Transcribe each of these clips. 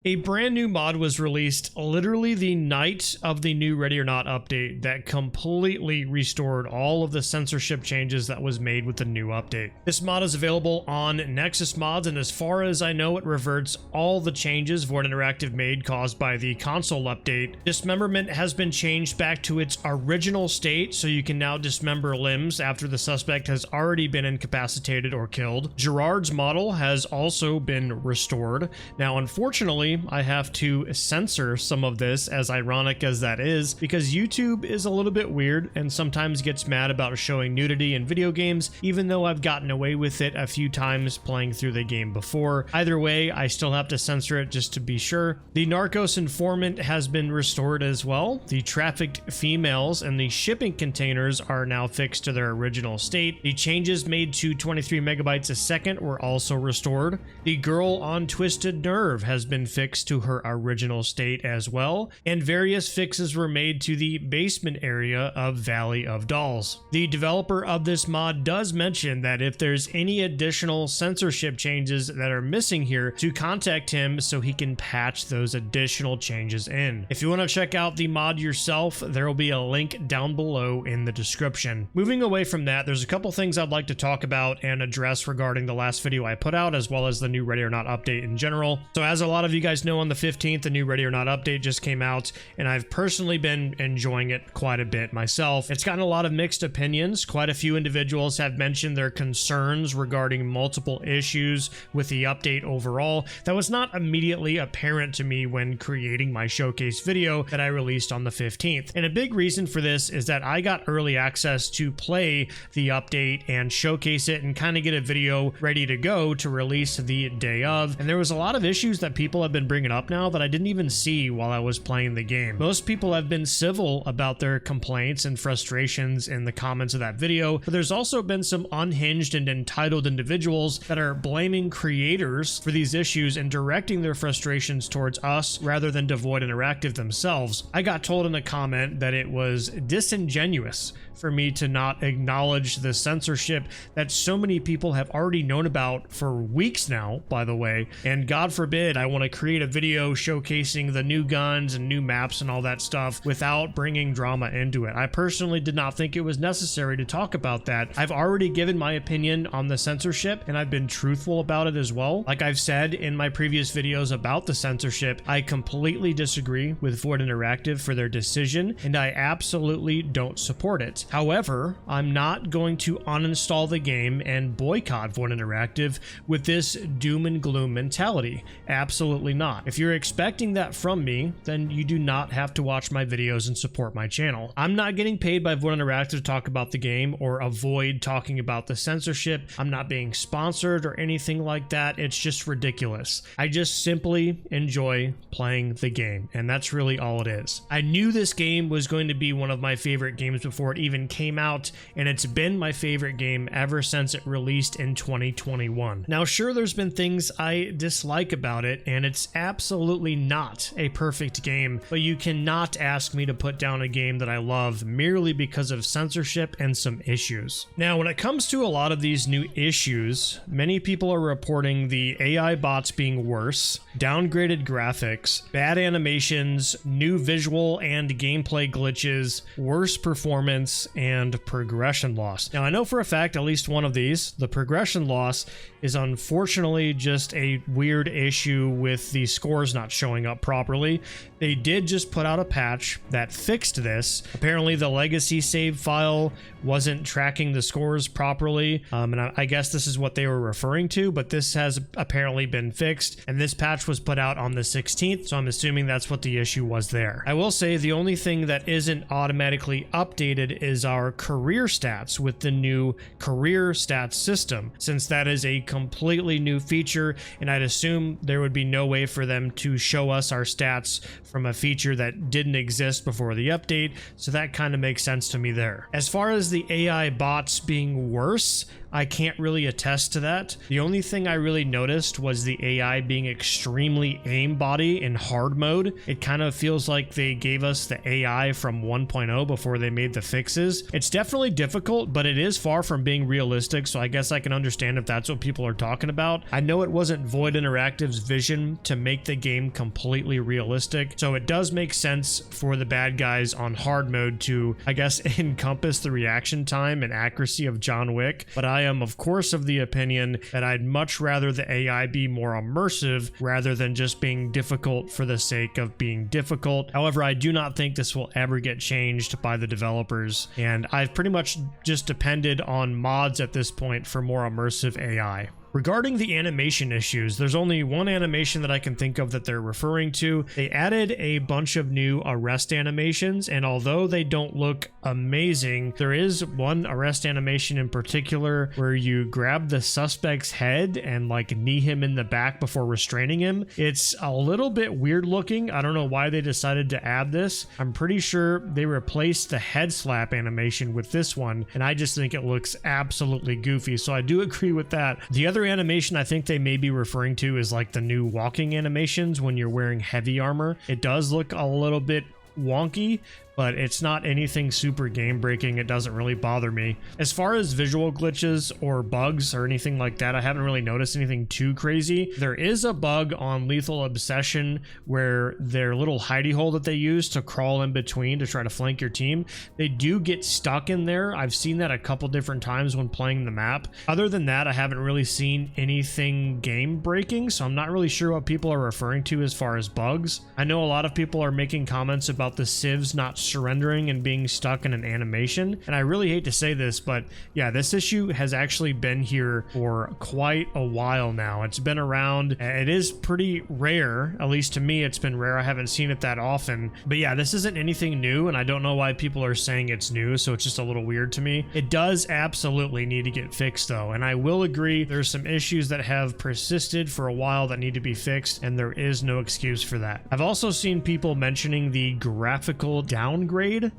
A brand new mod was released literally the night of the new Ready or Not update that completely restored all of the censorship changes that was made with the new update. This mod is available on Nexus Mods, and as far as I know, it reverts all the changes Voidinteractive made caused by the console update. Dismemberment has been changed back to its original state, so you can now dismember limbs after the suspect has already been incapacitated or killed. Gerard's model has also been restored. Now, unfortunately, I have to censor some of this, as ironic as that is, because YouTube is a little bit weird and sometimes gets mad about showing nudity in video games, even though I've gotten away with it a few times playing through the game before. Either way, I still have to censor it just to be sure. The Narcos informant has been restored as well. The trafficked females and the shipping containers are now fixed to their original state. The changes made to 23 megabytes a second were also restored. The girl on Twisted Nerve has been fixed to her original state as well, and various fixes were made to the basement area of Valley of Dolls. The developer of this mod does mention that if there's any additional censorship changes that are missing here, to contact him so he can patch those additional changes in. If you want to check out the mod yourself, there will be a link down below in the description. Moving away from that, there's a couple things I'd like to talk about and address regarding the last video I put out, as well as the new Ready or Not update in general. So as a lot of you guys know, on the 15th, the new Ready or Not update just came out, and I've personally been enjoying it quite a bit myself. It's gotten a lot of mixed opinions. Quite a few individuals have mentioned their concerns regarding multiple issues with the update overall. That was not immediately apparent to me when creating my showcase video that I released on the 15th. And a big reason for this is that I got early access to play the update and showcase it and kind of get a video ready to go to release the day of. And there was a lot of issues that people have been bringing up now that I didn't even see while I was playing the game. Most people have been civil about their complaints and frustrations in the comments of that video, but there's also been some unhinged and entitled individuals that are blaming creators for these issues and directing their frustrations towards us rather than to Voidinteractive themselves. I got told in a comment that it was disingenuous for me to not acknowledge the censorship that so many people have already known about for weeks now, by the way, and God forbid I want to create a video showcasing the new guns and new maps and all that stuff without bringing drama into it. I personally did not think it was necessary to talk about that. I've already given my opinion on the censorship, and I've been truthful about it as well. Like I've said in my previous videos about the censorship, I completely disagree with Voidinteractive for their decision, and I absolutely don't support it. However, I'm not going to uninstall the game and boycott Voidinteractive with this doom and gloom mentality. Absolutely not. If you're expecting that from me, then you do not have to watch my videos and support my channel. I'm not getting paid by Voidinteractive to talk about the game or avoid talking about the censorship. I'm not being sponsored or anything like that. It's just ridiculous. I just simply enjoy playing the game, and that's really all it is. I knew this game was going to be one of my favorite games before it even came out, and it's been my favorite game ever since it released in 2021. Now, sure, there's been things I dislike about it, and it's absolutely not a perfect game, but you cannot ask me to put down a game that I love merely because of censorship and some issues. Now, when it comes to a lot of these new issues, many people are reporting the AI bots being worse, downgraded graphics, bad animations, new visual and gameplay glitches, worse performance, and progression loss. Now, I know for a fact at least one of these, the progression loss, is unfortunately just a weird issue with the scores not showing up properly. They did just put out a patch that fixed this. Apparently the legacy save file wasn't tracking the scores properly, and I guess this is what they were referring to, but this has apparently been fixed, and this patch was put out on the 16th, so I'm assuming that's what the issue was there. I will say the only thing that isn't automatically updated is our career stats with the new career stats system, since that is a completely new feature, and I'd assume there would be no way for them to show us our stats from a feature that didn't exist before the update, so that kind of makes sense to me there. As far as the AI bots being worse, I can't really attest to that. The only thing I really noticed was the AI being extremely aimbotty in hard mode. It kind of feels like they gave us the AI from 1.0 before they made the fixes. faces. It's definitely difficult, but it is far from being realistic, so I guess I can understand if that's what people are talking about. I know it wasn't Voidinteractive's vision to make the game completely realistic, so it does make sense for the bad guys on hard mode to, I guess, encompass the reaction time and accuracy of John Wick, but I am of course of the opinion that I'd much rather the AI be more immersive rather than just being difficult for the sake of being difficult. However, I do not think this will ever get changed by the developers, and I've pretty much just depended on mods at this point for more immersive AI. Regarding the animation issues, there's only one animation that I can think of that they're referring to. They added a bunch of new arrest animations, and although they don't look amazing, there is one arrest animation in particular where you grab the suspect's head and like knee him in the back before restraining him. It's a little bit weird looking. I don't know why they decided to add this. I'm pretty sure they replaced the head slap animation with this one, and I just think it looks absolutely goofy, so I do agree with that. The other animation I think they may be referring to is like the new walking animations when you're wearing heavy armor. It does look a little bit wonky, but it's not anything super game breaking. It doesn't really bother me. As far as visual glitches or bugs or anything like that, I haven't really noticed anything too crazy. There is a bug on Lethal Obsession where their little hidey hole that they use to crawl in between to try to flank your team, they do get stuck in there. I've seen that a couple different times when playing the map. Other than that, I haven't really seen anything game breaking, so I'm not really sure what people are referring to as far as bugs. I know a lot of people are making comments about the civs not surrendering and being stuck in an animation, and I really hate to say this, but yeah, this issue has actually been here for quite a while now. It's been around. It is pretty rare, at least to me it's been rare. I haven't seen it that often, but yeah, this isn't anything new, and I don't know why people are saying it's new, so it's just a little weird to me. It does absolutely need to get fixed though, and I will agree there's some issues that have persisted for a while that need to be fixed, and there is no excuse for that. I've also seen people mentioning the graphical downgrade.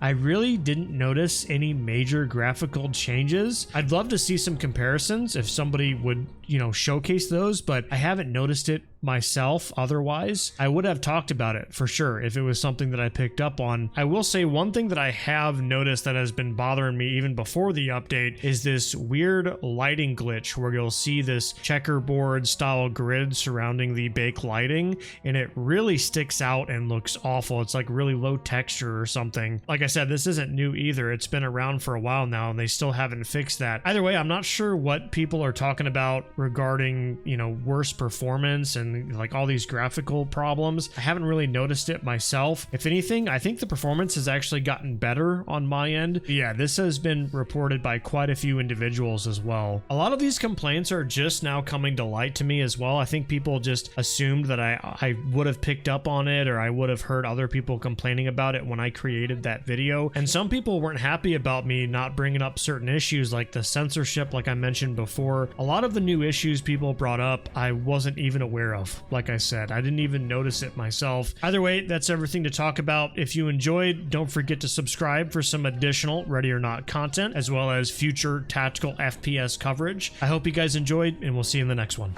I really didn't notice any major graphical changes. I'd love to see some comparisons if somebody would, showcase those, but I haven't noticed it myself. Otherwise, I would have talked about it for sure if it was something that I picked up on. I will say one thing that I have noticed that has been bothering me even before the update is this weird lighting glitch where you'll see this checkerboard style grid surrounding the bake lighting, and it really sticks out and looks awful. It's like really low texture or something. Like I said, this isn't new either. It's been around for a while now and they still haven't fixed that. Either way, I'm not sure what people are talking about regarding, worse performance and like all these graphical problems. I haven't really noticed it myself. If anything, I think the performance has actually gotten better on my end. But yeah, this has been reported by quite a few individuals as well. A lot of these complaints are just now coming to light to me as well. I think people just assumed that I would have picked up on it, or I would have heard other people complaining about it when I created that video. And some people weren't happy about me not bringing up certain issues like the censorship, like I mentioned before. A lot of the new issues people brought up, I wasn't even aware of. Like I said, I didn't even notice it myself. Either way, that's everything to talk about. If you enjoyed, don't forget to subscribe for some additional Ready or Not content, as well as future tactical FPS coverage. I hope you guys enjoyed, and we'll see you in the next one.